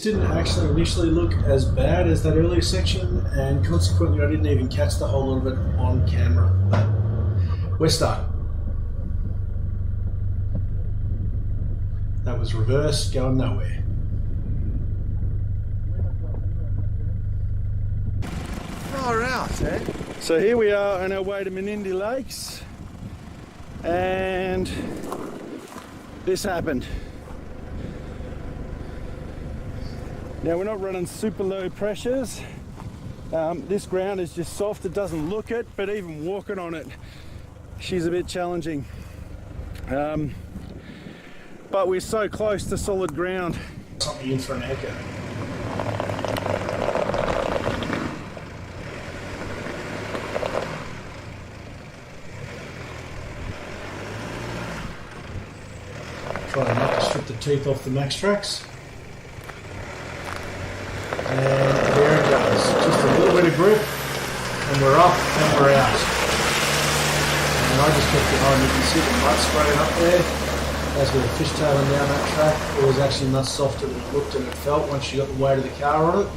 didn't actually initially look as bad as that earlier section, and consequently I didn't even catch the whole lot of it on camera. But we're stuck. That was reverse, going nowhere. Far out, eh? So here we are on our way to Menindee Lakes, and this happened. Now we're not running super low pressures. This ground is just soft, it doesn't look it, but even walking on it, she's a bit challenging. But we're so close to solid ground. Something in for an echo. Trying not to strip the teeth off the Max Tracks. And there it goes. Just a little bit of grip, and we're up and we're out. And I just kept behind. You can see the mud spraying up there. As we were fishtailing down that track, it was actually much softer than it looked and it felt once you got the weight of the car on it.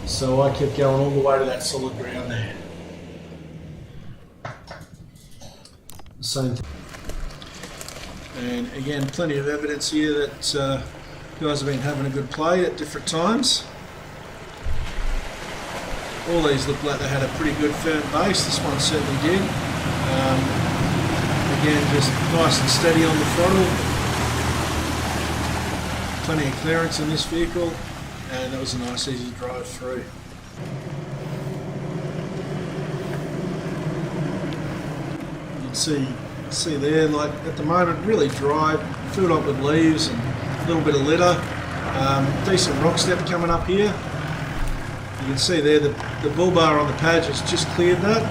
So I kept going all the way to that solid ground there. Same thing. And again, plenty of evidence here that guys have been having a good play at different times. All these look like they had a pretty good firm base. This one certainly did. Again, just nice and steady on the throttle. Plenty of clearance in this vehicle, and that was a nice easy drive through. You can see there, like at the moment, really dry, filled up with leaves and a little bit of litter. Decent rock step coming up here. You can see there that the bull bar on the Pajero has just cleared that,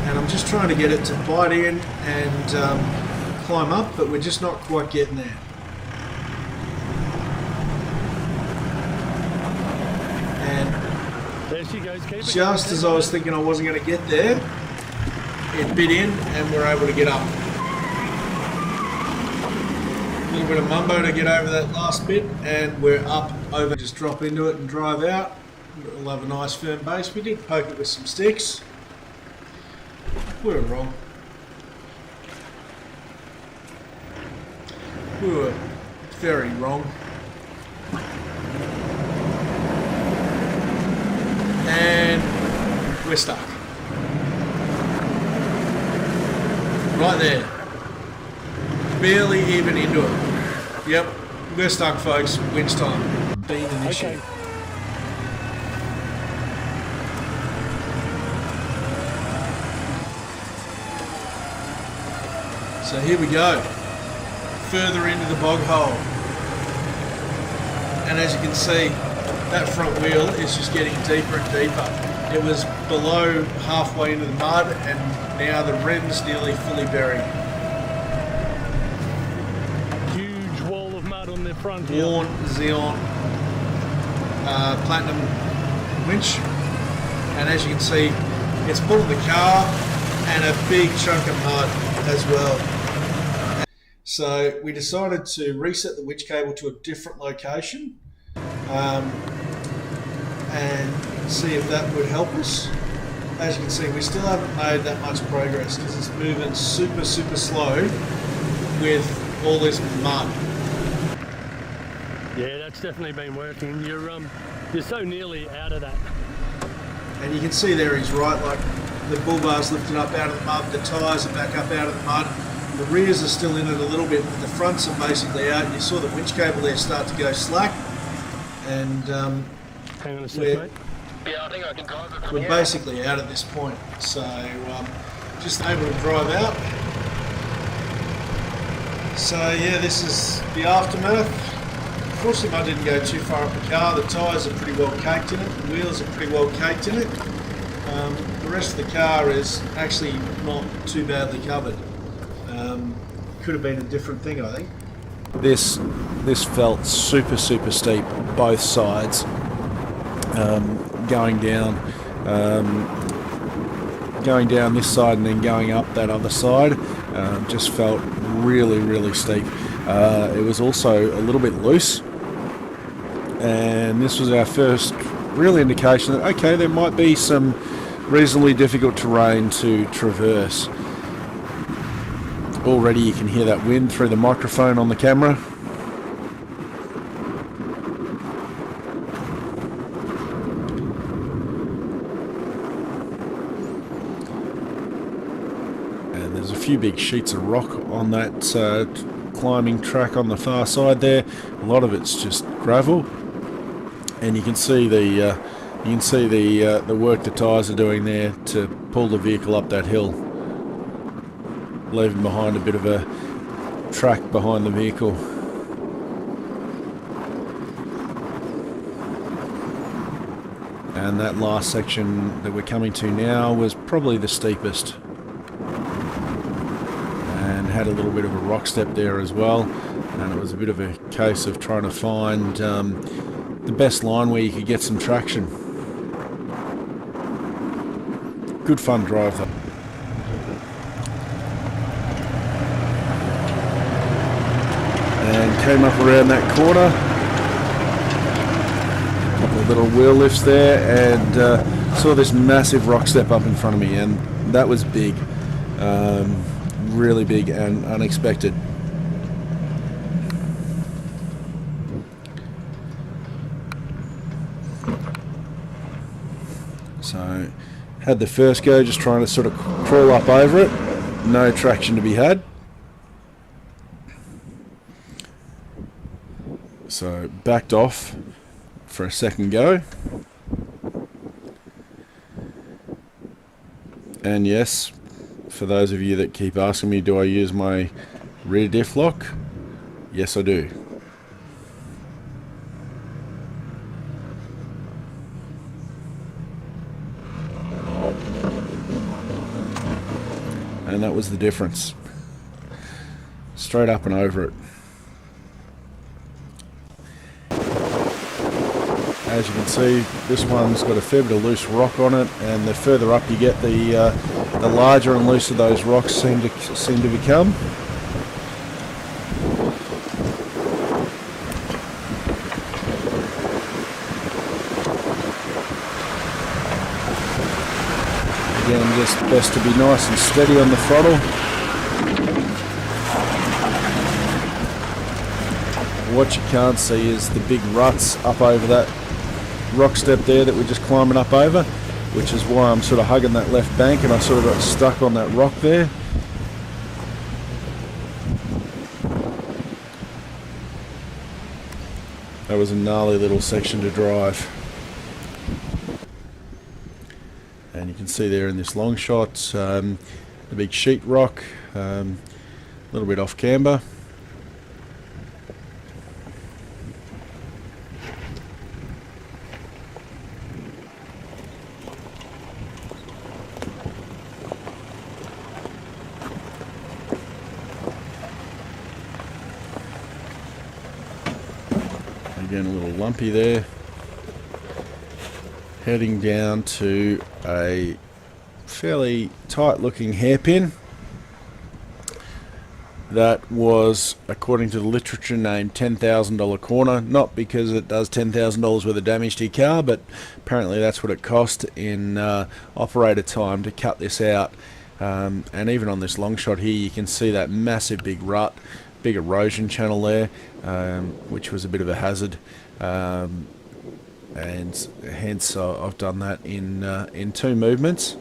and I'm just trying to get it to bite in and climb up, but we're just not quite getting there. There she goes, keep it Just as I was thinking I wasn't going to get there, it bit in and we're able to get up. A little bit of mumbo to get over that last bit, and we're up over. Just drop into it and drive out. We'll have a nice firm base. We did poke it with some sticks. We were wrong. We were very wrong. And we're stuck. Right there. Barely even into it. Yep, we're stuck, folks. Winch time. Been an issue. Okay. So here we go. Further into the bog hole. And as you can see, that front wheel is just getting deeper and deeper. It was below halfway into the mud, and now the rim's nearly fully buried. Huge wall of mud on the front here. Worn Xeon Platinum winch, and as you can see, it's pulled the car and a big chunk of mud as well. So we decided to reset the winch cable to a different location. And see if that would help us. As you can see, we still haven't made that much progress because it's moving super slow with all this mud. Yeah, that's definitely been working. You're so nearly out of that. And you can see there he's right, like the bull bar's lifted up out of the mud, the tyres are back up out of the mud, the rears are still in it a little bit, but the fronts are basically out. You saw the winch cable there start to go slack, and hang on a second, mate. Yeah, I think I can drive it from we're here. basically out at this point. So just able to drive out. So yeah, this is the aftermath. Unfortunately, I didn't go too far up the car. The tyres are pretty well caked in it. The wheels are pretty well caked in it. The rest of the car is actually not too badly covered. Could have been a different thing, I think. This felt super steep, both sides. Going down this side and then going up that other side, just felt really steep. It was also a little bit loose, And this was our first real indication that, okay, there might be some reasonably difficult terrain to traverse. Already you can hear that wind through the microphone on the camera. And there's a few big sheets of rock on that climbing track on the far side there. A lot of it's just gravel, and you can see the work the tyres are doing there to pull the vehicle up that hill, leaving behind a bit of a track behind the vehicle. And that last section that we're coming to now was probably the steepest, and had a little bit of a rock step there as well, and it was a bit of a case of trying to find the best line where you could get some traction. Good fun drive though. And came up around that corner, a couple of little wheel lifts there, and saw this massive rock step up in front of me, and that was big, really big and unexpected. So had the first go just trying to sort of crawl up over it, no traction to be had. So backed off for a second go. And yes, for those of you that keep asking me, do I use my rear diff lock? Yes, I do. And that was the difference. Straight up and over it. As you can see, this one's got a fair bit of loose rock on it, and the further up you get, the larger and looser those rocks seem to become. Again, just best to be nice and steady on the throttle. What you can't see is the big ruts up over that rock step there that we're just climbing up over, which is why I'm sort of hugging that left bank, and I sort of got stuck on that rock there. That was a gnarly little section to drive. And you can see there in this long shot, the big sheet rock, a little bit off camber. Again, a little lumpy there. Heading down to a fairly tight looking hairpin that was, according to the literature, named $10,000 corner, not because it does $10,000 worth of damage to your car, but apparently that's what it cost in operator time to cut this out. And even on this long shot here, you can see that massive big rut, big erosion channel there, which was a bit of a hazard. And hence I've done that in two movements,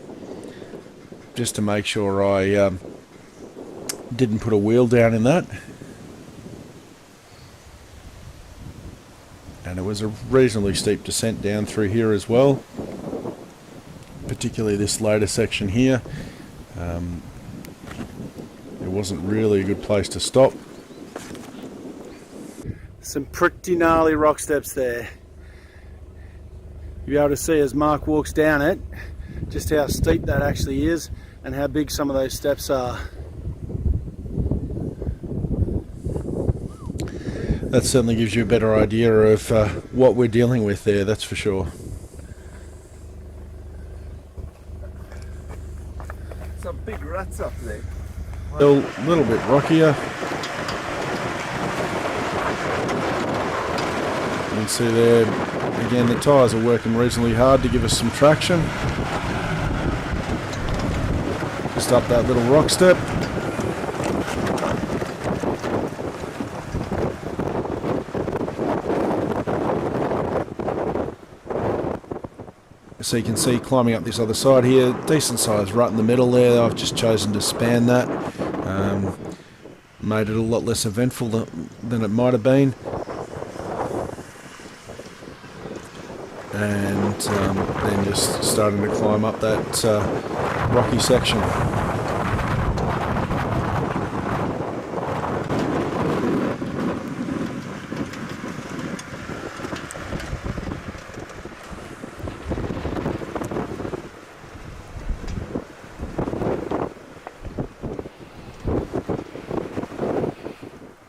just to make sure I didn't put a wheel down in that. And it was a reasonably steep descent down through here as well, particularly this later section here. It wasn't really a good place to stop. Some pretty gnarly rock steps there. You'll be able to see as Mark walks down it just how steep that actually is and how big some of those steps are. That certainly gives you a better idea of what we're dealing with there, that's for sure. Some big ruts up there. A little bit rockier. You can see there, again, the tyres are working reasonably hard to give us some traction. Just up that little rock step. So you can see climbing up this other side here, decent size rut in the middle there. I've just chosen to span that. Made it a lot less eventful than it might have been. And then just starting to climb up that rocky section.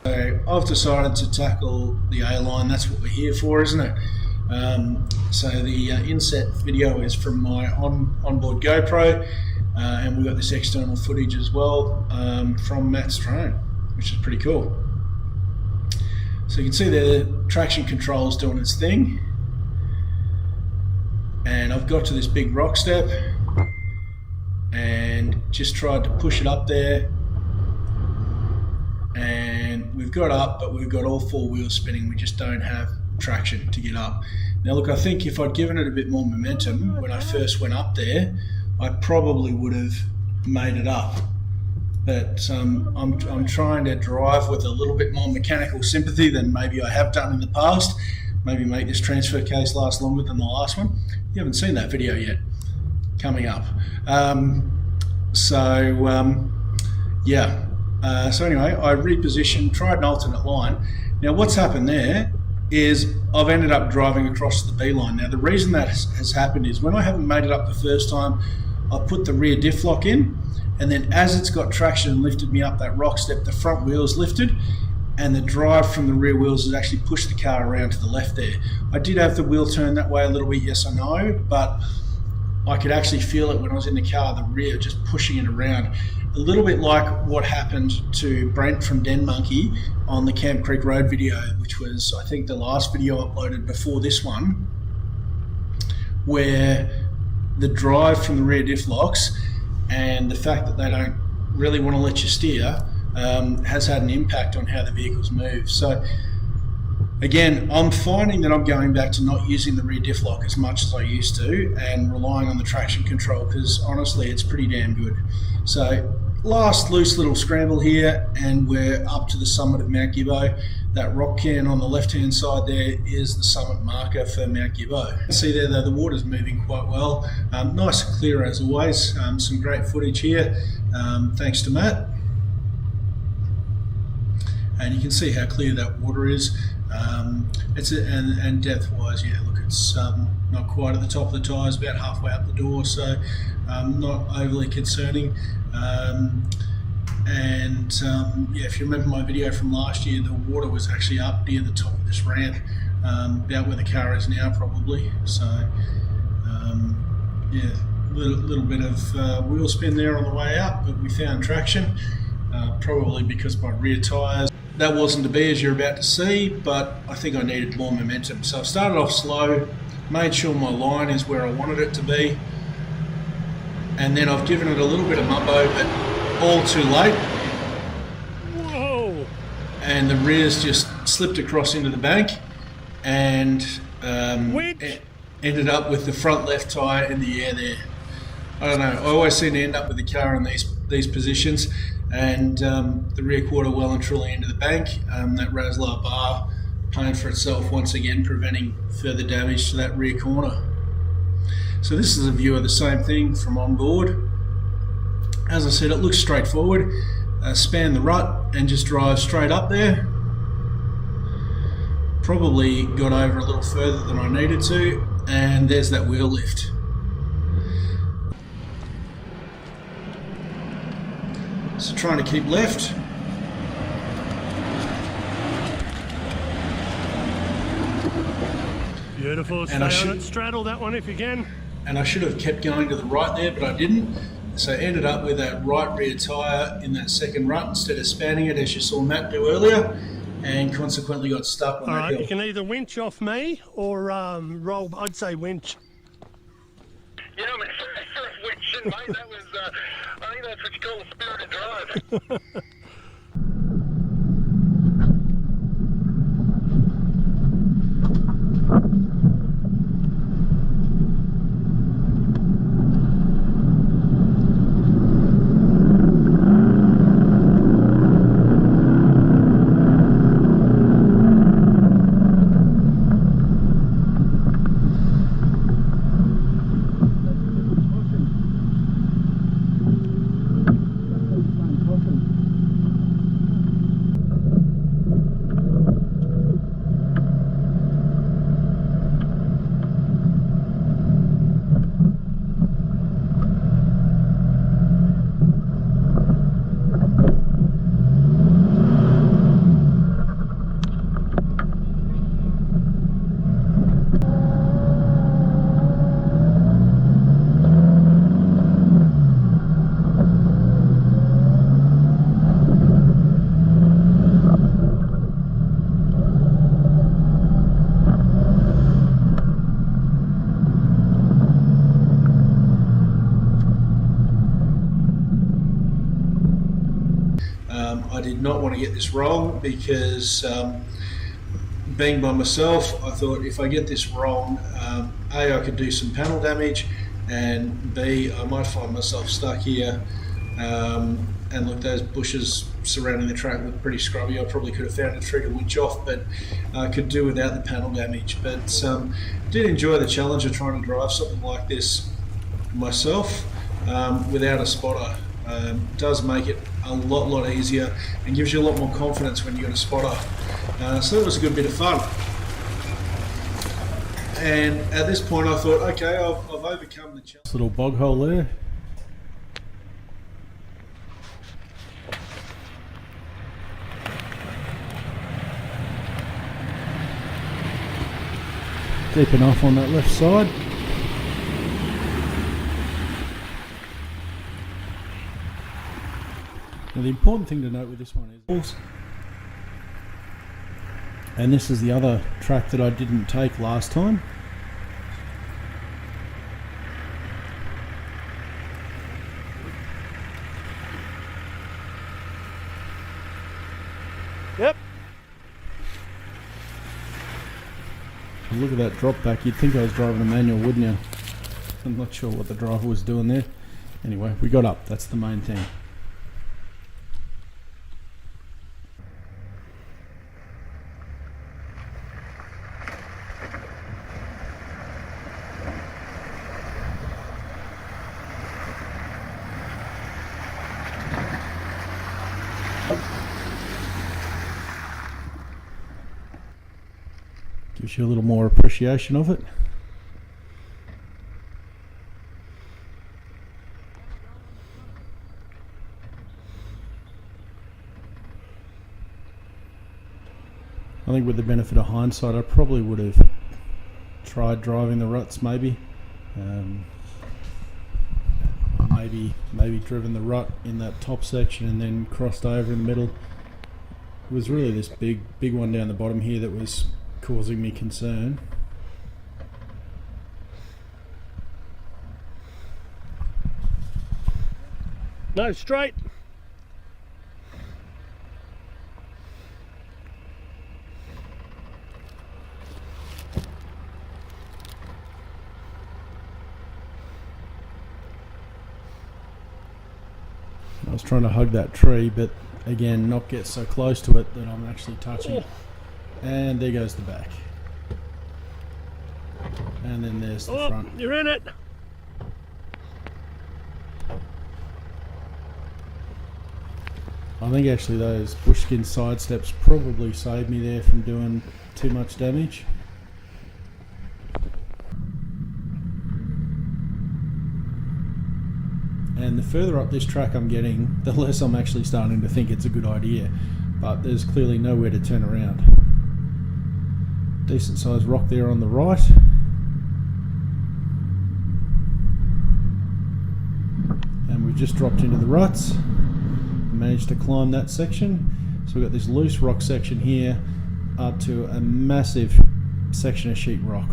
So I've decided to tackle the A-line. That's what we're here for, isn't it? So the inset video is from my onboard GoPro, and we've got this external footage as well from Matt's drone, which is pretty cool. So you can see the traction control is doing its thing, and I've got to this big rock step and just tried to push it up there, and we've got up, but we've got all four wheels spinning. We just don't have traction to get up. Now look, I think if I'd given it a bit more momentum when I first went up there, I probably would have made it up. But I'm trying to drive with a little bit more mechanical sympathy than maybe I have done in the past. Maybe make this transfer case last longer than the last one. You haven't seen that video yet. Coming up. So anyway, I repositioned, tried an alternate line. Now what's happened there is I've ended up driving across the B line. Now the reason that has happened is when I haven't made it up the first time, I put the rear diff lock in, and then as it's got traction and lifted me up that rock step, the front wheels lifted, and the drive from the rear wheels has actually pushed the car around to the left there. I did have the wheel turn that way a little bit, yes I know, but I could actually feel it when I was in the car, the rear just pushing it around. A little bit like what happened to Brent from Den Monkey on the Camp Creek Road video, which was, I think, the last video uploaded before this one, where the drive from the rear diff locks and the fact that they don't really want to let you steer has had an impact on how the vehicles move. So again, I'm finding that I'm going back to not using the rear diff lock as much as I used to and relying on the traction control, because honestly it's pretty damn good. So last loose little scramble here, and we're up to the summit of Mount Gibbo. That rock cairn on the left hand side there is the summit marker for Mount Gibbo. See there though, the water's moving quite well. Nice and clear as always. Some great footage here, thanks to Matt. And you can see how clear that water is. And depth wise, yeah, look, it's not quite at the top of the tyres, about halfway up the door, so not overly concerning. Yeah, if you remember my video from last year, the water was actually up near the top of this ramp, about where the car is now probably. So yeah, little bit of wheel spin there on the way up, but we found traction, probably because my rear tyres. That wasn't to be, as you're about to see, but I think I needed more momentum. So I've started off slow, made sure my line is where I wanted it to be, and then I've given it a little bit of mumbo, but all too late. Whoa! And the rear's just slipped across into the bank, and ended up with the front left tyre in the air there. I don't know, I always seem to end up with the car in these positions, and the rear quarter well and truly into the bank. That Raslar bar paying for itself once again, preventing further damage to that rear corner. So this is a view of the same thing from on board. As I said, it looks straightforward. Span the rut and just drive straight up there. Probably got over a little further than I needed to, and there's that wheel lift. So trying to keep left. Beautiful. Stay on it. Straddle that one if you can. And I should have kept going to the right there, but I didn't. So I ended up with that right rear tyre in that second rut instead of spanning it as you saw Matt do earlier. and consequently got stuck on All that right, hill. you can either winch off me or roll. I'd say winch. Yeah, I'm wishing, mate. That was, I think that's what you call a spirited drive. I did not want to get this wrong because being by myself, I thought if I get this wrong, A, I could do some panel damage, and B, I might find myself stuck here. And look, those bushes surrounding the track look pretty scrubby. I probably could have found a trigger winch off, but I could do without the panel damage. But did enjoy the challenge of trying to drive something like this myself without a spotter. Does make it a lot easier and gives you a lot more confidence when you've got a spotter. So that was a good bit of fun. And at this point I thought, okay, I've overcome the challenge. Little bog hole there. Deep enough on that left side. Now the important thing to note with this one is, and this is the other track that I didn't take last time. Yep. Look at that drop back. You'd think I was driving a manual, wouldn't you? I'm not sure what the driver was doing there. Anyway, we got up. That's the main thing. Gives you a little more appreciation of it. I think with the benefit of hindsight, I probably would have tried driving the ruts maybe. Maybe driven the rut in that top section and then crossed over in the middle. It was really this big one down the bottom here that was causing me concern. No, straight. I was trying to hug that tree, but again, not get so close to it that I'm actually touching it. And there goes the back. And then there's the front. You're in it. I think actually those bushskin side steps probably saved me there from doing too much damage. And the further up this track I'm getting, the less I'm actually starting to think it's a good idea. But there's clearly nowhere to turn around. Decent sized rock there on the right. And we've just dropped into the ruts. Managed to climb that section. So we've got this loose rock section here up to a massive section of sheet rock.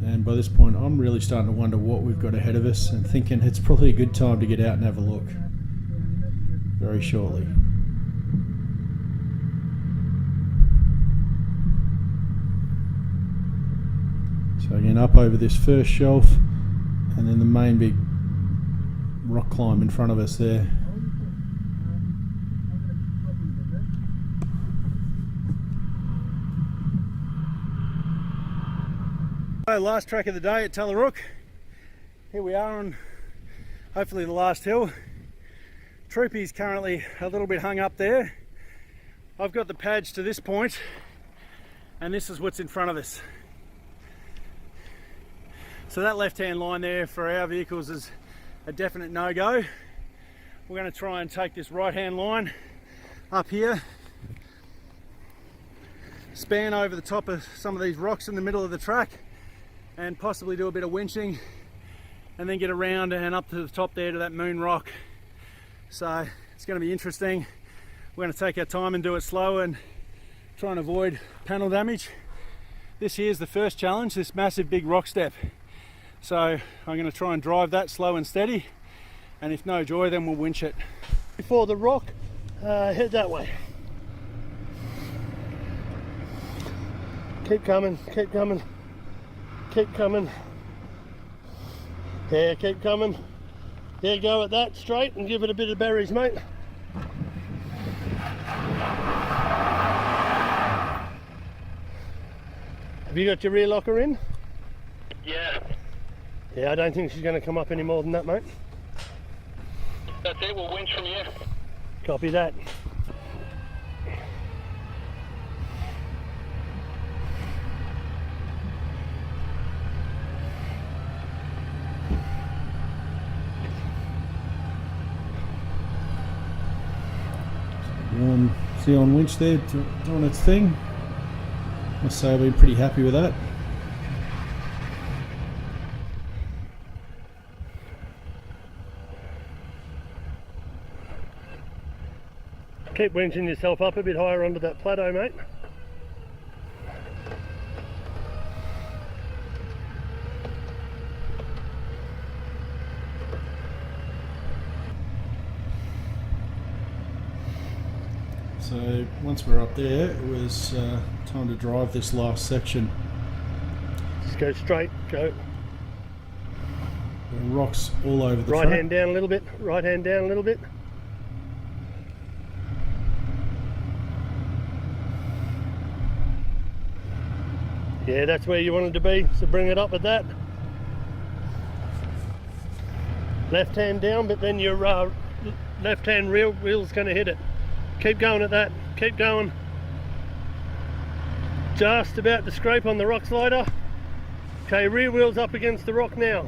And by this point I'm really starting to wonder what we've got ahead of us and thinking it's probably a good time to get out and have a look very shortly. So again, up over this first shelf and then the main big rock climb in front of us there. Last track of the day at Tullarook. Here we are on hopefully the last hill. Troopy's currently a little bit hung up there. I've got the pads to this point and this is what's in front of us. So that left hand line there for our vehicles is a definite no-go. We're going to try and take this right hand line up here, span over the top of some of these rocks in the middle of the track and possibly do a bit of winching and then get around and up to the top there to that moon rock. So it's going to be interesting. We're going to take our time and do it slow and try and avoid panel damage. This here is the first challenge, this massive big rock step. So I'm going to try and drive that slow and steady, and if no joy then we'll winch it. Before the rock, head that way. Keep coming, keep coming. Keep coming. Yeah, keep coming. Yeah, go at that straight and give it a bit of berries, mate. Have you got your rear locker in? Yeah. Yeah, I don't think she's going to come up any more than that, mate. That's it, we'll winch from here. Copy that. See on winch there doing its thing. Must say I've been pretty happy with that. Keep winching yourself up a bit higher onto that plateau, mate. So once we're up there, it was time to drive this last section. Just go straight, go. There are rocks all over the Right track. hand down a little bit, right hand down a little bit. Yeah, that's where you wanted to be, so bring it up at that. Left hand down, but then your left hand rear wheel's going to hit it. Keep going at that, keep going. Just about to scrape on the rock slider. Okay, rear wheel's up against the rock now.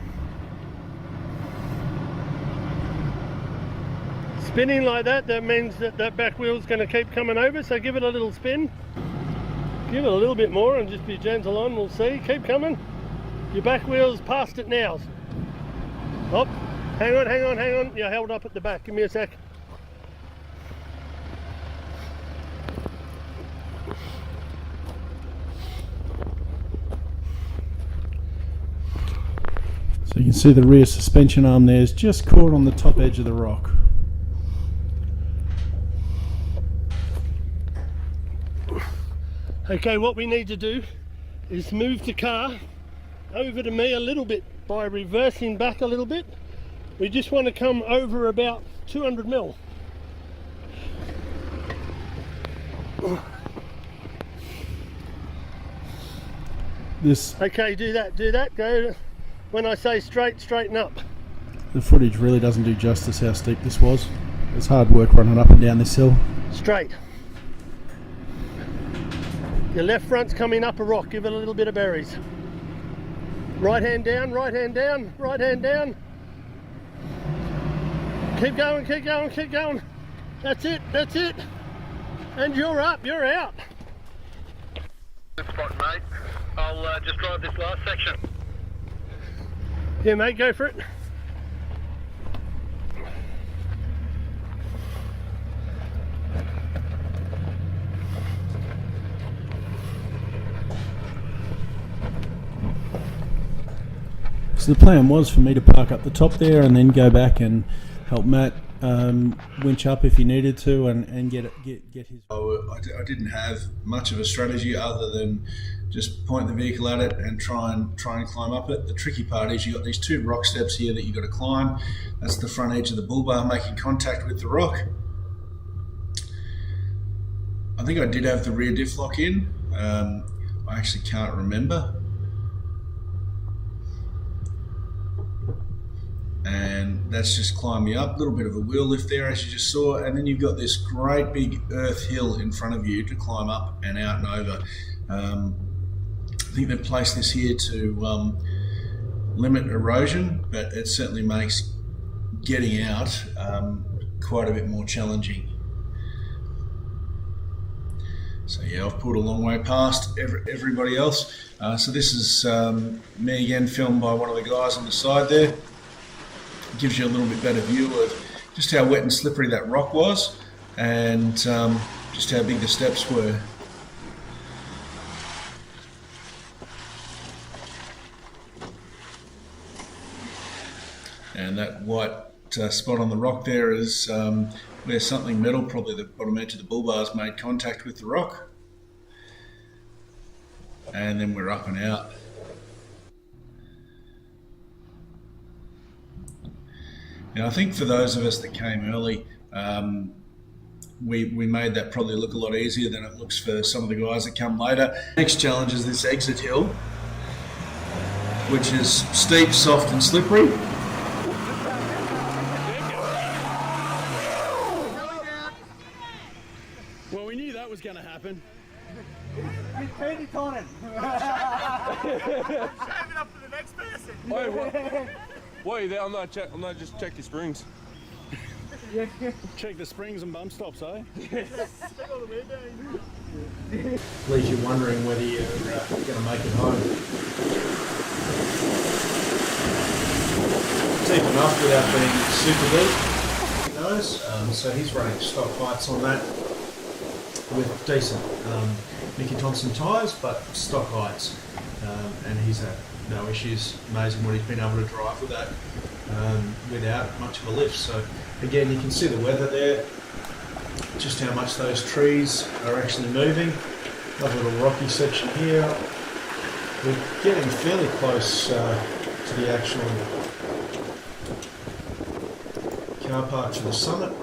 Spinning like that, that means that that back wheel's going to keep coming over, so give it a little spin. Give it a little bit more and just be gentle on, we'll see. Keep coming. Your back wheel's past it now. Oh, hang on, hang on, hang on. You're held up at the back, give me a sec. So you can see the rear suspension arm there is just caught on the top edge of the rock. Okay, what we need to do is move the car over to me a little bit by reversing back a little bit. We just want to come over about 200 mil. Okay, do that, go. When I say straight, straighten up. The footage really doesn't do justice how steep this was. It's hard work running up and down this hill. Straight. Your left front's coming up a rock, give it a little bit of berries. Right hand down, right hand down, right hand down. Keep going, keep going, keep going. That's it, that's it. And you're up, you're out. Good spot, mate. I'll just drive this last section. Yeah, mate, go for it. So the plan was for me to park up the top there and then go back and help Matt winch up if he needed to and get his. I didn't have much of a strategy other than just point the vehicle at it and try and climb up it. The tricky part is you got these two rock steps here that you got to climb. That's the front edge of the bull bar making contact with the rock. I think I did have the rear diff lock in. I actually can't remember. And that's just climbing up, a little bit of a wheel lift there as you just saw, and then you've got this great big earth hill in front of you to climb up and out and over. I think they've placed this here to limit erosion, but it certainly makes getting out quite a bit more challenging. So yeah, I've pulled a long way past everybody else. So this is me again, filmed by one of the guys on the side there. Gives you a little bit better view of just how wet and slippery that rock was, and just how big the steps were. And that white spot on the rock there is where something metal, probably the bottom edge of the bull bars, made contact with the rock. And then we're up and out. Now, I think for those of us that came early, we made that probably look a lot easier than it looks for some of the guys that come later. Next challenge is this exit hill, which is steep, soft and slippery. Well, we knew that was going to happen. Wait, I'm not just check the springs. Check the springs and bump stops, eh? Leaves you wondering whether you're going to make it home. Deep enough without being super deep. He knows. So he's running stock heights on that with decent Mickey Thompson tyres, but stock heights. And he's had no issues. Amazing what he's been able to drive with that without much of a lift. So again, you can see the weather there, just how much those trees are actually moving. Another little rocky section here. We're getting fairly close to the actual car park to the summit.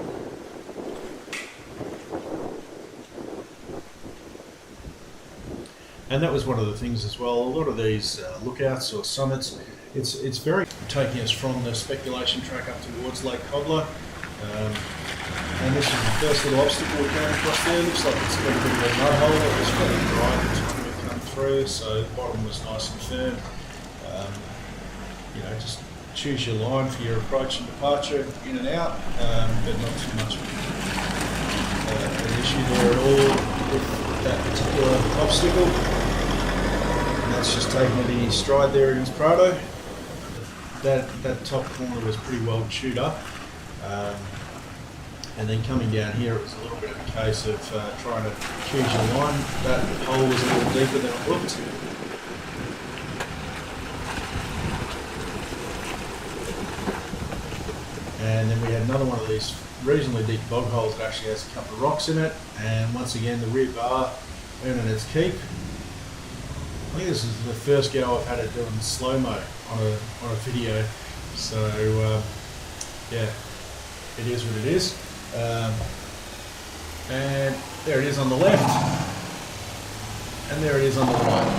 And that was one of the things as well. A lot of these lookouts or summits, it's very taking us from the speculation track up towards Lake Cobbler. And this is the first little obstacle we came across there. Looks like it's got a bit of a mud hole. It was fairly dry at the time we come through, so the bottom was nice and firm. You know, just choose your line for your approach and departure, in and out, but not too much an issue there at all with that particular obstacle. And that's just taking it in his stride there in his Prado. That top corner was pretty well chewed up. And then coming down here, it was a little bit of a case of trying to choose your line. That hole was a little deeper than it looked. And then we had another one of these reasonably deep bog holes that actually has a couple of rocks in it. And once again, the rear bar earning its keep. I think this is the first go I've had it doing slow-mo on a video. So yeah, it is what it is. And there it is on the left, and there it is on the right.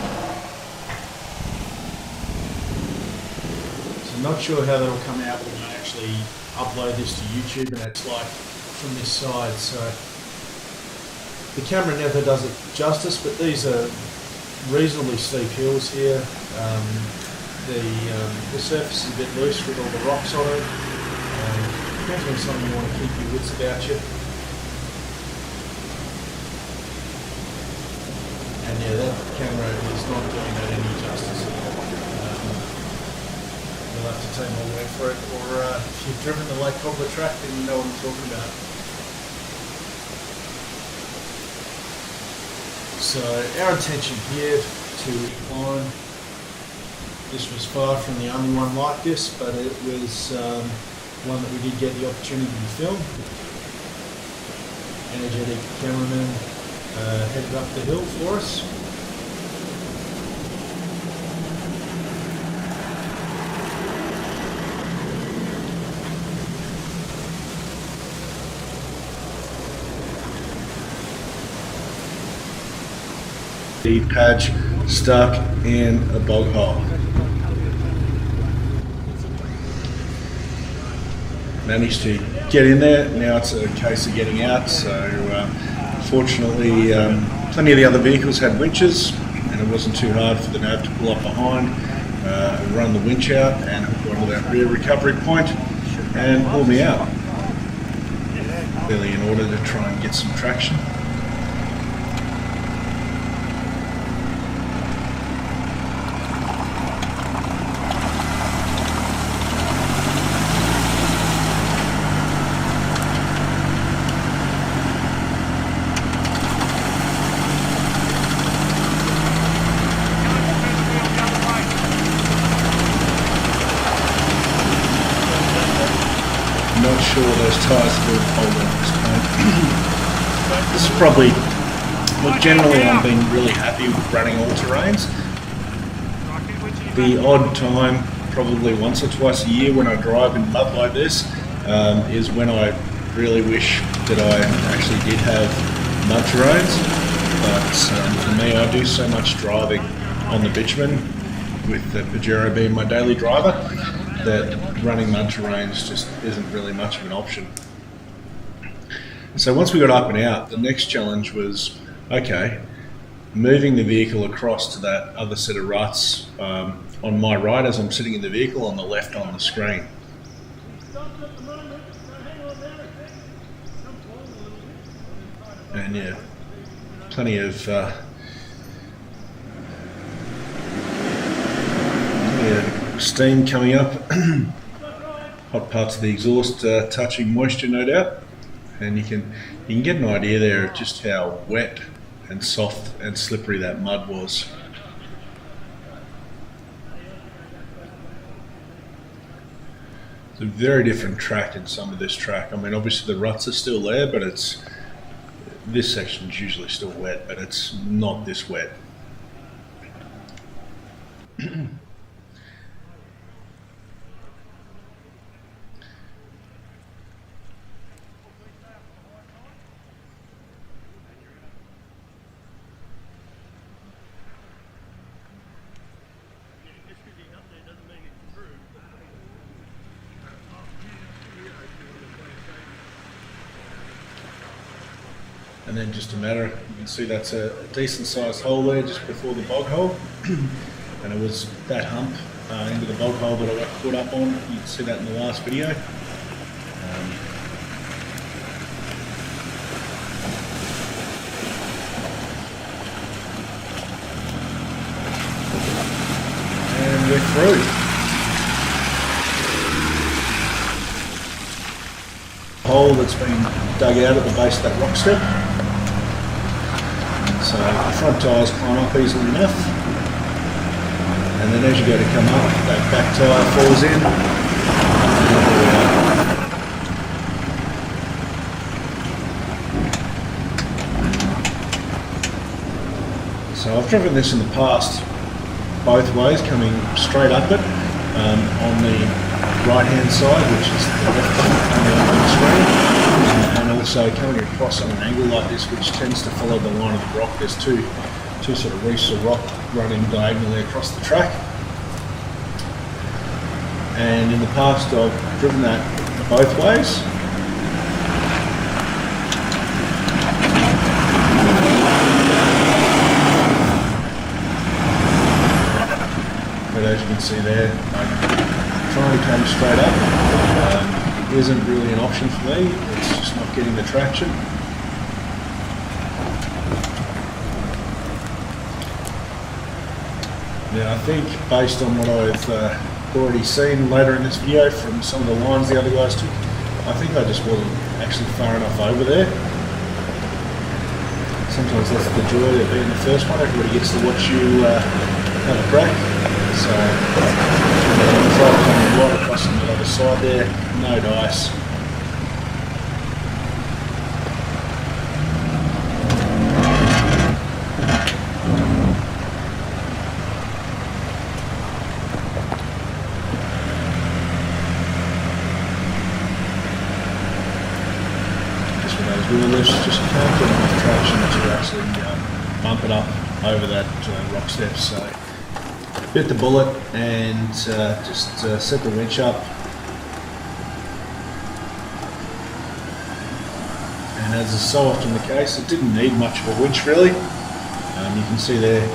So not sure how that'll come out when I actually upload this to YouTube and it's like from this side. So the camera never does it justice, but these are reasonably steep hills here. The surface is a bit loose with all the rocks on it. Definitely something you want to keep your wits about you. And yeah, that camera is not doing that any justice at all. You'll have to take my word for it, or if you've driven the Lake Cobbler track, then you know what I'm talking about. So our intention here to climb, this was far from the only one like this, but it was one that we did get the opportunity to film. Energetic cameraman headed up the hill for us. The patch stuck in a bog hole. Managed to get in there. Now it's a case of getting out. So fortunately, plenty of the other vehicles had winches, and it wasn't too hard for the nav to pull up behind, run the winch out, and hook onto that rear recovery point, and pull me out. Really, in order to try and get some traction. Not sure those tyres will hold on this point. This is probably, look, generally I'm being really happy with running all terrains. The odd time, probably once or twice a year when I drive in mud like this, is when I really wish that I actually did have mud terrains. But for me, I do so much driving on the bitumen, with the Pajero being my daily driver, that running mud terrains just isn't really much of an option. So once we got up and out, the next challenge was, okay, moving the vehicle across to that other set of ruts on my right as I'm sitting in the vehicle, on the left on the screen. And yeah, plenty of steam coming up, hot parts of the exhaust touching moisture, no doubt, and you can get an idea there of just how wet and soft and slippery that mud was. It's a very different track in some of this track. I mean, obviously the ruts are still there, but this section's usually still wet, but it's not this wet. And then just a matter, you can see that's a decent sized hole there just before the bog hole. And it was that hump into the bog hole that I got caught up on. You can see that in the last video. And we're through. Hole that's been dug out at the base of that rock step. So the front tyres climb up easily enough, and then as you go to come up, that back tyre falls in. So I've driven this in the past both ways, coming straight up it on the right hand side, which is the left on the screen, and also coming across on an angle like this, which tends to follow the line of the rock. There's two sort of reefs of rock running diagonally across the track, and in the past I've driven that both ways. But as you can see there, trying to come straight up isn't really an option for me. It's just not getting the traction. Yeah, I think based on what I've already seen later in this video from some of the lines the other guys took, I think I just wasn't actually far enough over there. Sometimes that's the joy of being the first one. Everybody gets to watch you have a crack. So, try to come right across on the other side there, no dice. Wheelers just can't get enough traction to actually bump it up over that rock step. So bit the bullet and just set the winch up. And as is so often the case, it didn't need much of a winch really. You can see there,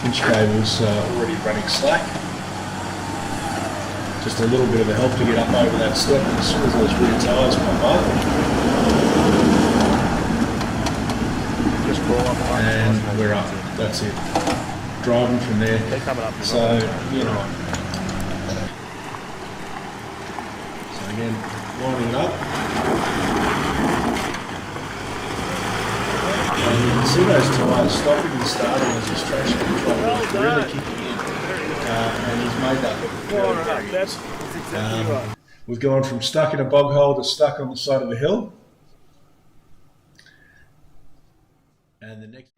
winch cable's already running slack. Just a little bit of a help to get up over that step, and as soon as those rear tyres pop up, and we're up. That's it. Driving from there. So, you know. So again, lining it up. And you can see those tyres stopping and starting as his traction control is really kicking in. And he's made that look very, very easy. We've gone from stuck in a bog hole to stuck on the side of a hill. And the next...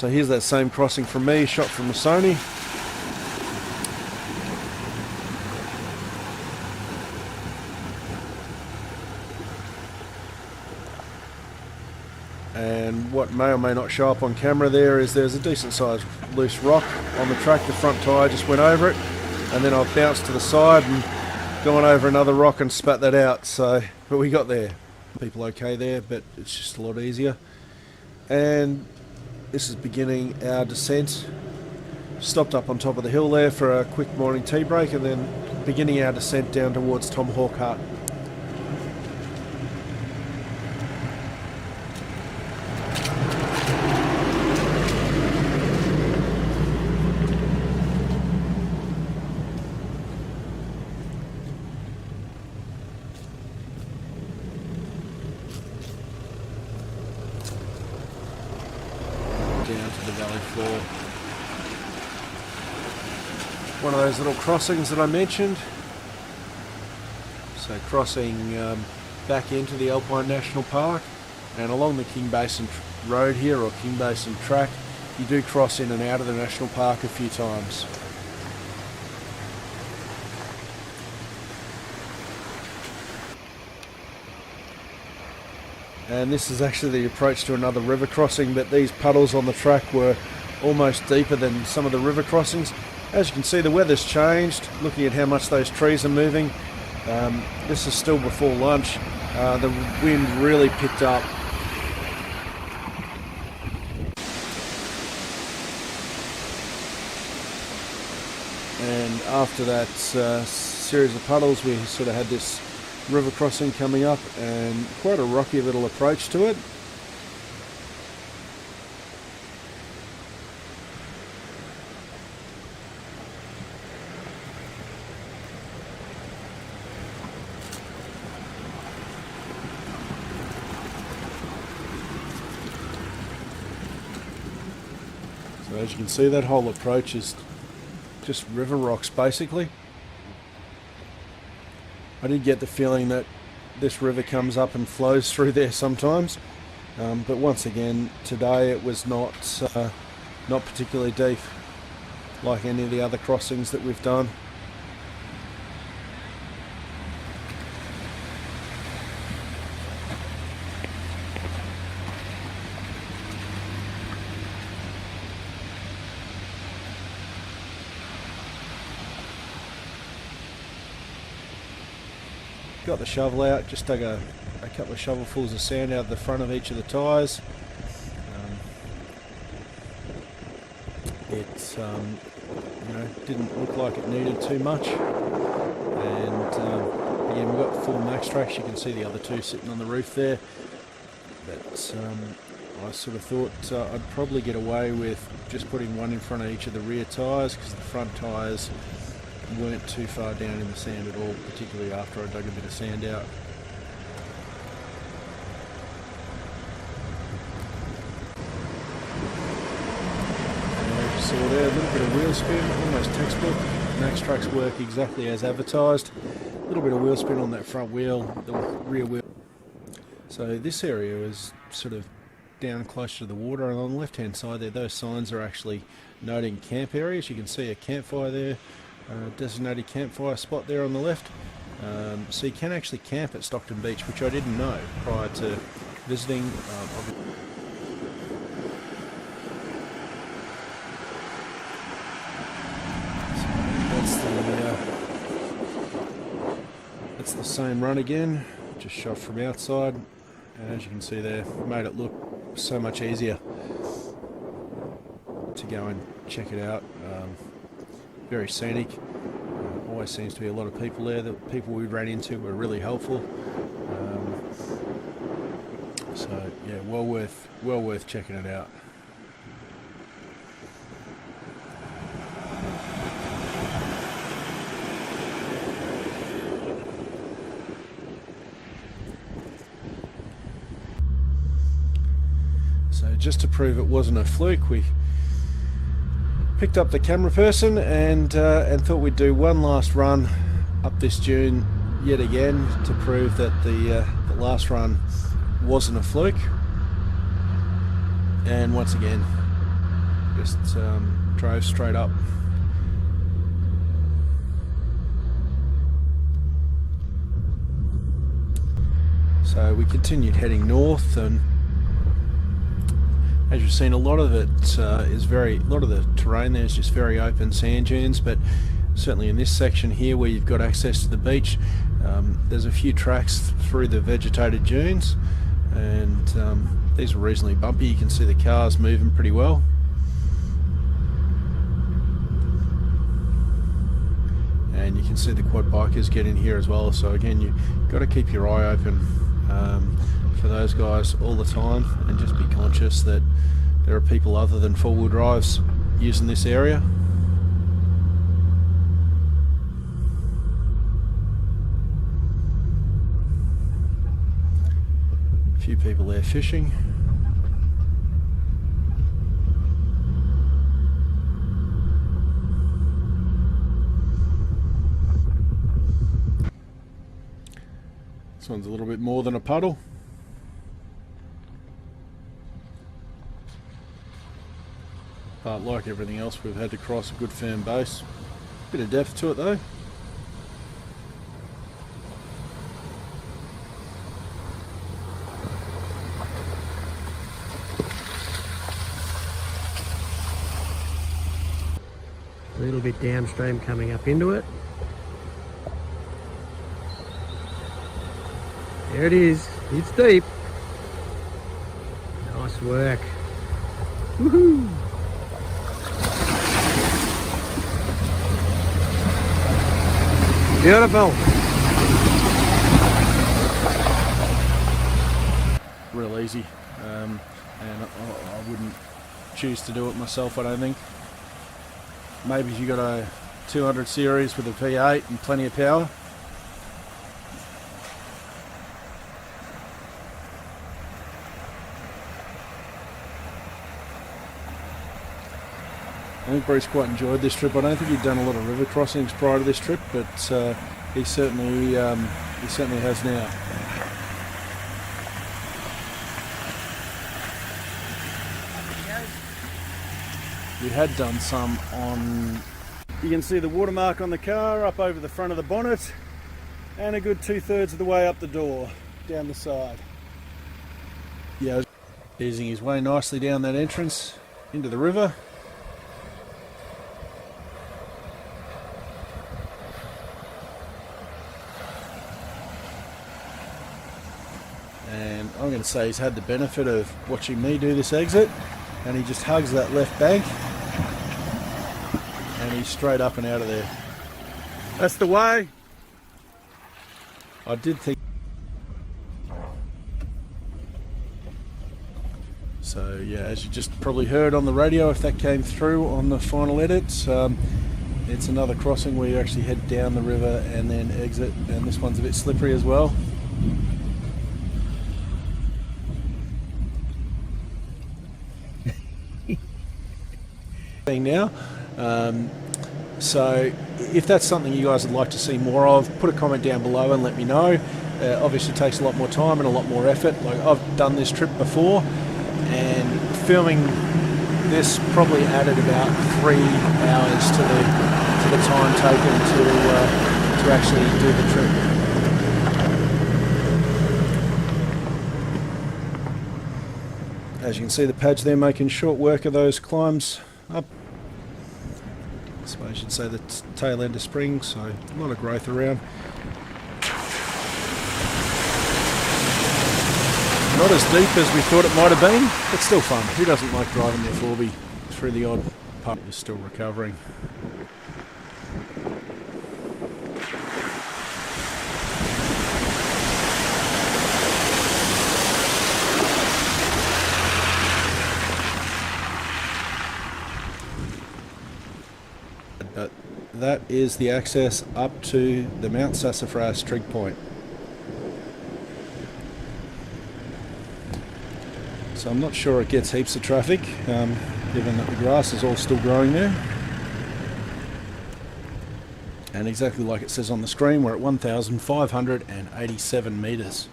So here's that same crossing from me, shot from the Sony. And what may or may not show up on camera there is there's a decent sized loose rock on the track. The front tyre just went over it, and then I've bounced to the side and gone over another rock and spat that out. So, but we got there. People okay there, but it's just a lot easier. And this is beginning our descent. Stopped up on top of the hill there for a quick morning tea break, and then beginning our descent down towards Tomahawk Hut. Down to the valley floor. One of those little crossings that I mentioned. So crossing back into the Alpine National Park, and along the King Basin Road here, or King Basin Track, you do cross in and out of the National Park a few times. And this is actually the approach to another river crossing, but these puddles on the track were almost deeper than some of the river crossings. As you can see, the weather's changed. Looking at how much those trees are moving, this is still before lunch. The wind really picked up. And after that series of puddles, we sort of had this river crossing coming up, and quite a rocky little approach to it. So as you can see, that whole approach is just river rocks basically. I did get the feeling that this river comes up and flows through there sometimes, but once again today it was not particularly deep like any of the other crossings that we've done. Got the shovel out, just dug a couple of shovelfuls of sand out of the front of each of the tyres. It didn't look like it needed too much, and again we've got full max tracks. You can see the other two sitting on the roof there, but I sort of thought I'd probably get away with just putting one in front of each of the rear tyres, because the front tyres weren't too far down in the sand at all, particularly after I dug a bit of sand out. And as you saw there, a little bit of wheel spin, almost textbook. Max Trucks work exactly as advertised. A little bit of wheel spin on that front wheel, the rear wheel. So this area is sort of down close to the water, and on the left hand side there, those signs are actually noting camp areas. You can see a campfire there, designated campfire spot there on the left. So you can actually camp at Stockton Beach, which I didn't know prior to visiting. That's the same run again, just shot from outside, and as you can see there, made it look so much easier to go and check it out. Very scenic. Always seems to be a lot of people there. The people we ran into were really helpful. So yeah, well worth checking it out. So just to prove it wasn't a fluke, we picked up the camera person and thought we'd do one last run up this dune yet again to prove that the last run wasn't a fluke. And once again, Just drove straight up. So we continued heading north, and as you've seen, a lot of it a lot of the terrain there is just very open sand dunes, but certainly in this section here where you've got access to the beach, there's a few tracks through the vegetated dunes, and these are reasonably bumpy. You can see the cars moving pretty well. And you can see the quad bikers get in here as well, so again, you've got to keep your eye open for those guys all the time, and just be conscious that there are people other than four-wheel drives using this area. A few people there fishing. This one's a little bit more than a puddle. But like everything else, we've had to cross a good firm base. Bit of depth to it though. A little bit downstream coming up into it. There it is. It's deep. Nice work. Woohoo! Beautiful. Real easy, and I wouldn't choose to do it myself, I don't think. Maybe if you got a 200 series with a V8 and plenty of power. I think Bruce quite enjoyed this trip. I don't think he'd done a lot of river crossings prior to this trip, but he certainly has now. We had done some on... You can see the watermark on the car up over the front of the bonnet, and a good 2/3 of the way up the door, down the side. Yeah, easing his way nicely down that entrance into the river. And I'm going to say he's had the benefit of watching me do this exit, and he just hugs that left bank and he's straight up and out of there. That's the way. I did think so. Yeah, as you just probably heard on the radio, if that came through on the final edit, it's another crossing where you actually head down the river and then exit, and this one's a bit slippery as well. Now, so if that's something you guys would like to see more of, put a comment down below and let me know. Obviously it takes a lot more time and a lot more effort. Like, I've done this trip before, and filming this probably added about 3 hours to the time taken to actually do the trip. As you can see, the Paj there making short work of those climbs up. I suppose you should say the tail end of spring, so a lot of growth around. Not as deep as we thought it might have been, but still fun. Who doesn't like driving their 4B through the odd part? Is still recovering. But that is the access up to the Mount Sassafras trig point. So I'm not sure it gets heaps of traffic, given that the grass is all still growing there. And exactly like it says on the screen, we're at 1,587 metres.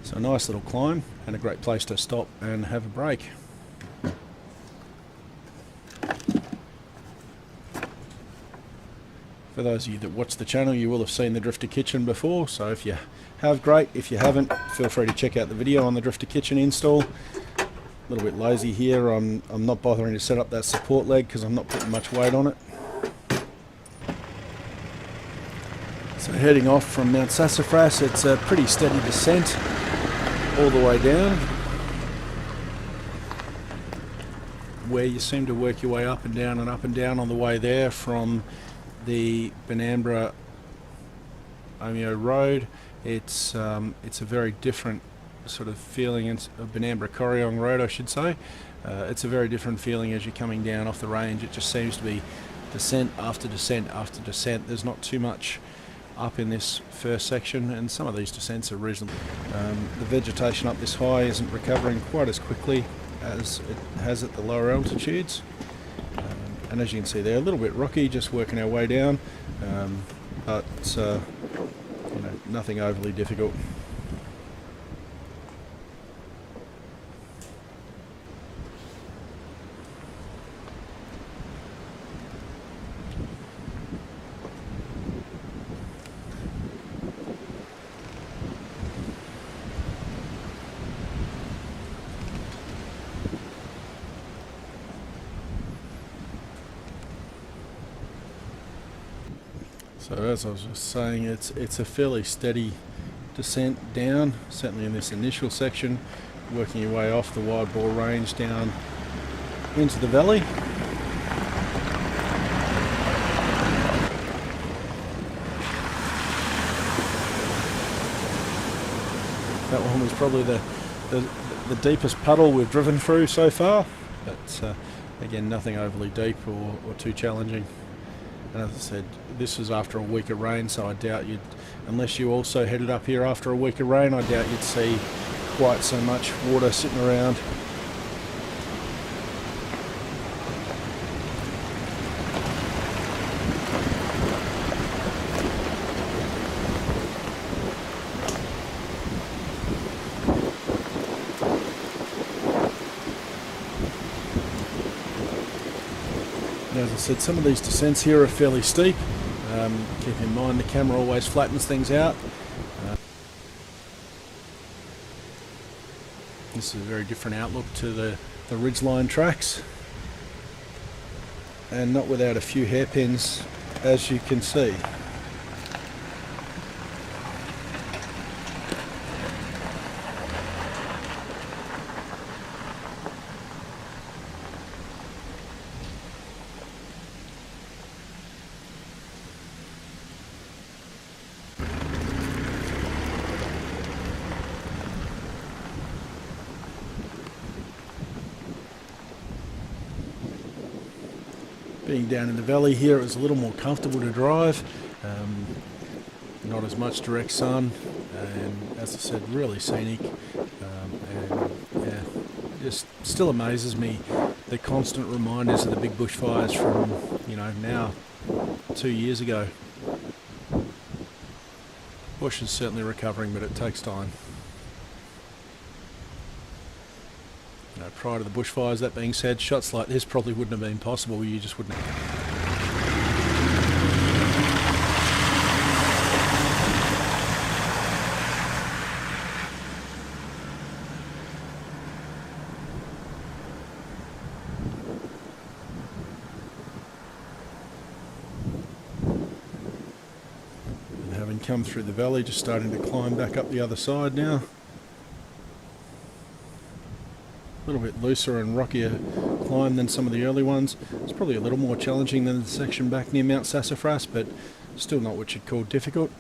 So a nice little climb and a great place to stop and have a break. For those of you that watch the channel, you will have seen the Drifter Kitchen before, so if you have, great. If you haven't, feel free to check out the video on the Drifter Kitchen install. A little bit lazy here, I'm not bothering to set up that support leg because I'm not putting much weight on it. So heading off from Mount Sassafras, it's a pretty steady descent all the way down, where you seem to work your way up and down on the way there from the Benambra Omeo Road. It's a very different sort of feeling. It's a Benambra Corryong Road, I should say. It's a very different feeling as you're coming down off the range. It just seems to be descent after descent after descent. There's not too much up in this first section, and some of these descents are reasonable. The vegetation up this high isn't recovering quite as quickly as it has at the lower altitudes, and as you can see there, a little bit rocky, just working our way down, but you know, nothing overly difficult. So as I was just saying, it's a fairly steady descent down, certainly in this initial section, working your way off the Wild Boar Range down into the valley. That one was probably the deepest puddle we've driven through so far, but again, nothing overly deep or too challenging. And as I said, this was after a week of rain, so I doubt you'd, unless you also headed up here after a week of rain, I doubt you'd see quite so much water sitting around. As I said, some of these descents here are fairly steep. Keep in mind the camera always flattens things out. This is a very different outlook to the ridgeline tracks, and not without a few hairpins, as you can see. Being down in the valley here, it was a little more comfortable to drive, not as much direct sun, and as I said, really scenic, and yeah, just still amazes me the constant reminders of the big bushfires from, you know, now 2 years ago. Bush is certainly recovering, but it takes time. You know, prior to the bushfires, that being said, shots like this probably wouldn't have been possible. You just wouldn't have. And having come through the valley, just starting to climb back up the other side now. A little bit looser and rockier climb than some of the early ones. It's probably a little more challenging than the section back near Mount Sassafras, but still not what you'd call difficult.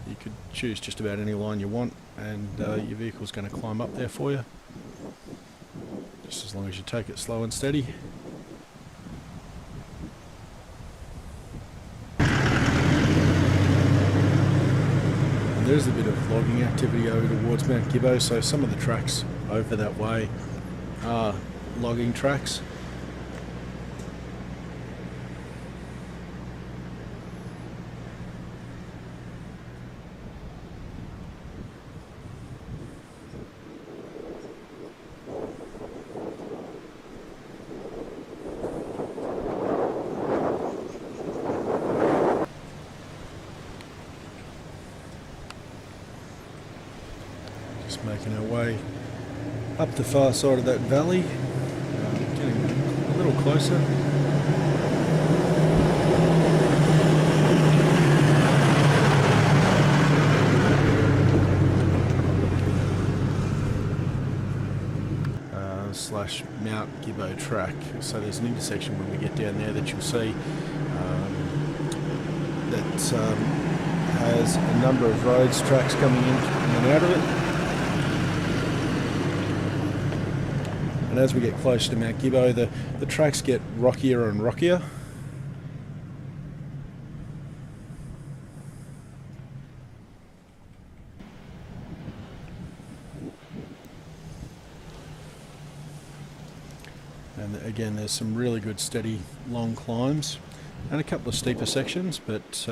You could choose just about any line you want, and your vehicle's going to climb up there for you, just as long as you take it slow and steady. And there's a bit of logging activity over towards Mount Gibbo, so some of the tracks over that way are logging tracks. Just making our way up the far side of that valley, getting a little closer. Slash Mount Gibbo track. So there's an intersection when we get down there that you'll see that has a number of roads, tracks coming in and out of it. And as we get closer to Mount Gibbo, the tracks get rockier and rockier. And again, there's some really good steady long climbs and a couple of steeper sections, but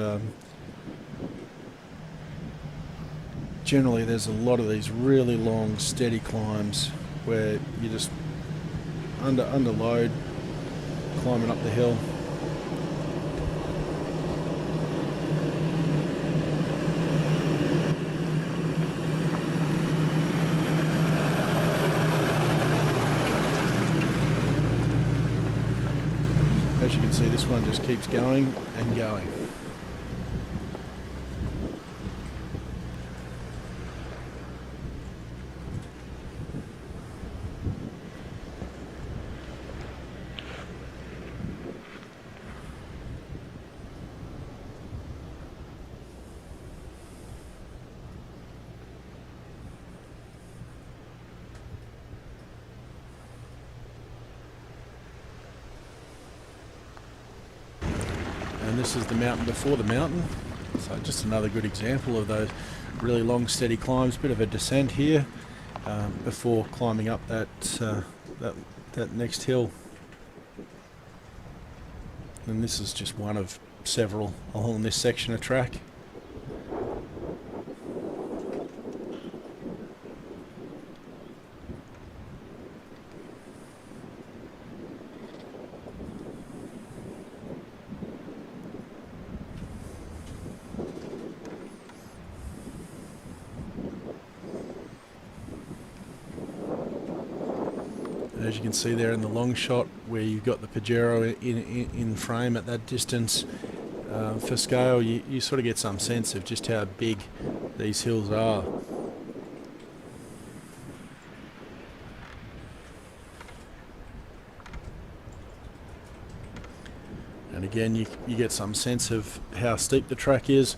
generally there's a lot of these really long steady climbs where you just under load climbing up the hill. As you can see, this one just keeps going and going. And this is the mountain before the mountain, so just another good example of those really long steady climbs. Bit of a descent here before climbing up that next hill, and this is just one of several along this section of track. As you can see there in the long shot where you've got the Pajero in frame at that distance, for scale you sort of get some sense of just how big these hills are. And again you get some sense of how steep the track is,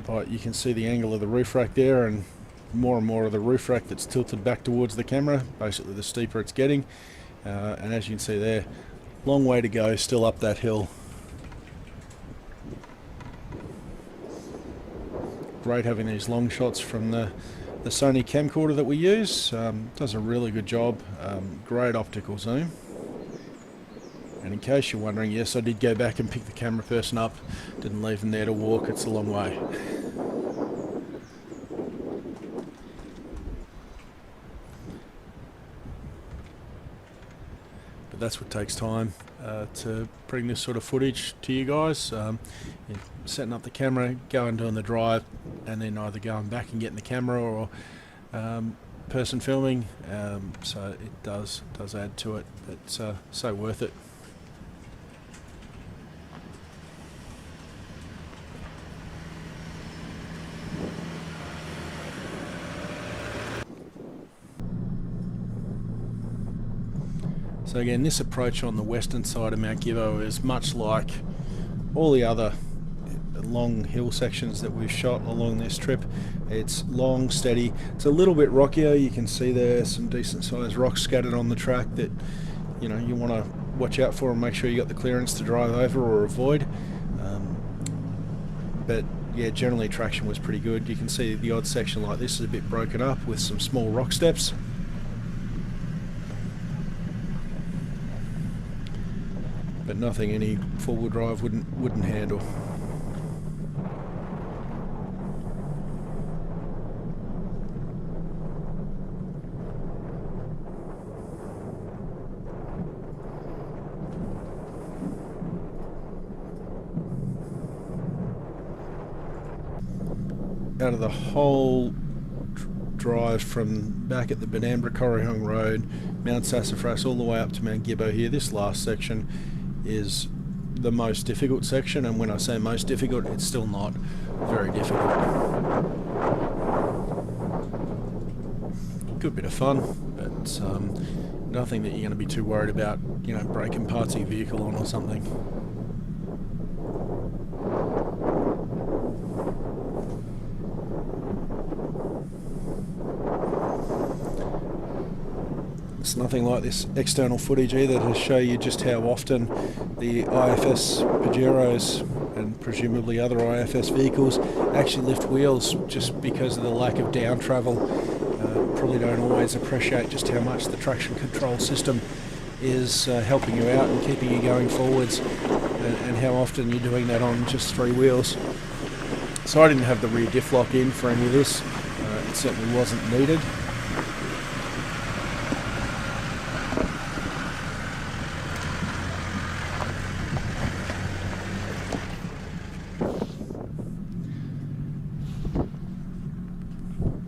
but you can see the angle of the roof rack there, and more of the roof rack that's tilted back towards the camera, basically the steeper it's getting. And as you can see there, long way to go still up that hill. Great having these long shots from the Sony camcorder that we use. Does a really good job, great optical zoom. And in case you're wondering, yes, I did go back and pick the camera person up, didn't leave them there to walk, it's a long way. But that's what takes time to bring this sort of footage to you guys. You're setting up the camera, going doing the drive, and then either going back and getting the camera or person filming. So it does add to it. It's so worth it. So again, this approach on the western side of Mount Gibbo is much like all the other long hill sections that we've shot along this trip. It's long, steady. It's a little bit rockier. You can see there's some decent sized rocks scattered on the track that you want to watch out for and make sure you got the clearance to drive over or avoid. But yeah, generally traction was pretty good. You can see the odd section like this is a bit broken up with some small rock steps. But nothing any four-wheel drive wouldn't handle. Out of the whole drive from back at the Benambra Corryong Road, Mount Sassafras, all the way up to Mount Gibbo here. This last section is the most difficult section, and when I say most difficult, it's still not very difficult. Good bit of fun, but nothing that you're going to be too worried about, you know, breaking parts of your vehicle on or something. It's nothing like this external footage either to show you just how often the IFS Pajeros and presumably other IFS vehicles actually lift wheels just because of the lack of down travel. Probably don't always appreciate just how much the traction control system is helping you out and keeping you going forwards, and how often you're doing that on just 3 wheels. So I didn't have the rear diff lock in for any of this. It certainly wasn't needed.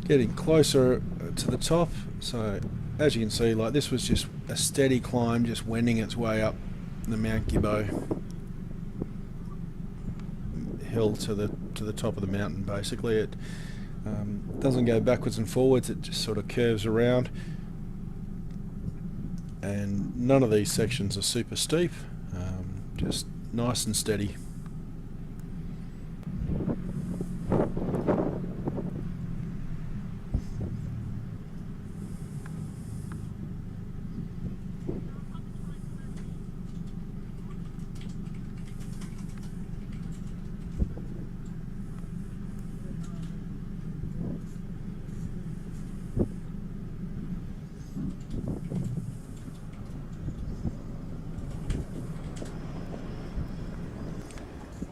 Getting closer to the top, so as you can see, like, this was just a steady climb, just wending its way up the Mount Gibbo hill to the top of the mountain. Basically, it doesn't go backwards and forwards; it just sort of curves around. And none of these sections are super steep, just nice and steady.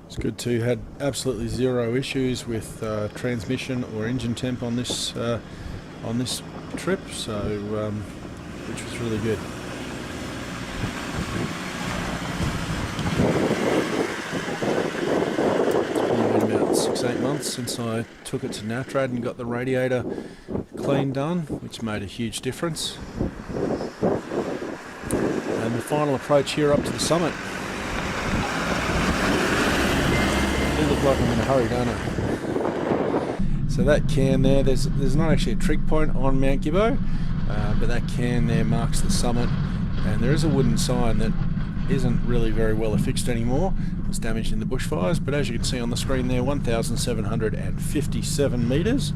It's good too. Had absolutely zero issues with transmission or engine temp on this trip, so which was really good. It's probably been about 6-8 months since I took it to Natrad and got the radiator clean done, which made a huge difference. And the final approach here up to the summit. Look like I'm in a hurry, don't I? So that can there, there's not actually a trig point on Mount Gibbo, but that can there marks the summit, and there is a wooden sign that isn't really very well affixed anymore. It's damaged in the bushfires, but as you can see on the screen there, 1,757 metres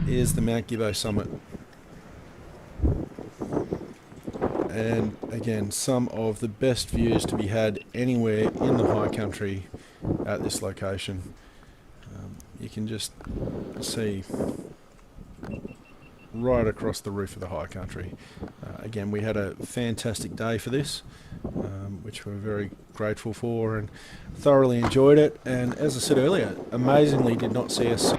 is the Mount Gibbo summit. And again, some of the best views to be had anywhere in the high country at this location. You can just see right across the roof of the high country. Again, we had a fantastic day for this, which we're very grateful for and thoroughly enjoyed it. And as I said earlier, amazingly did not see us